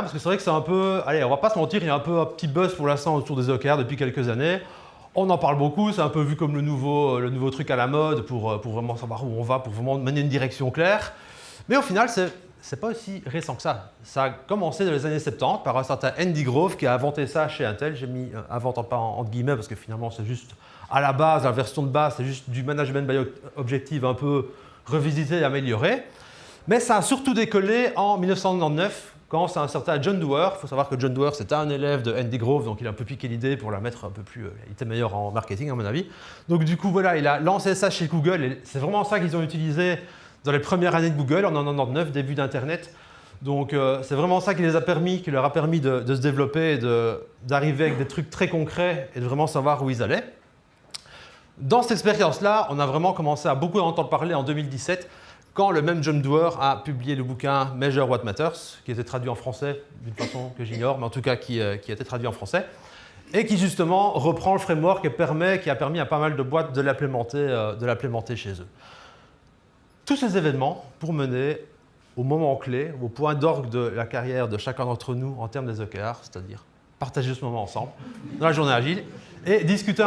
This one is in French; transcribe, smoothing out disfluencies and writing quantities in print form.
parce que c'est vrai que c'est un peu, allez, on va pas se mentir, il y a un peu un petit buzz pour l'instant autour des OKR depuis quelques années. On en parle beaucoup, c'est un peu vu comme le nouveau truc à la mode pour vraiment savoir où on va, pour vraiment mener une direction claire. Mais au final, c'est pas aussi récent que ça. Ça a commencé dans les années 70 par un certain Andy Grove qui a inventé ça chez Intel. J'ai mis invente pas entre guillemets parce que finalement c'est juste à la base, la version de base, c'est juste du management by objective un peu revisité et amélioré. Mais ça a surtout décollé en 1999 quand c'est un certain John Doerr. Il faut savoir que John Doerr c'était un élève de Andy Grove, donc il a un peu piqué l'idée pour la mettre un peu plus. Il était meilleur en marketing à mon avis. Donc du coup voilà, il a lancé ça chez Google et c'est vraiment ça qu'ils ont utilisé dans les premières années de Google, en 1999, début d'Internet. Donc c'est vraiment ça qui leur a permis de se développer et d'arriver avec des trucs très concrets et de vraiment savoir où ils allaient. Dans cette expérience-là, on a vraiment commencé à beaucoup en entendre parler en 2017, quand le même John Doerr a publié le bouquin Measure What Matters, qui était traduit en français d'une façon que j'ignore, mais en tout cas qui a été traduit en français, et qui justement reprend le framework et qui a permis à pas mal de boîtes de l'implémenter chez eux. Tous ces événements pour mener au moment clé, au point d'orgue de la carrière de chacun d'entre nous en termes des OKR, c'est-à-dire partager ce moment ensemble dans la journée agile et discuter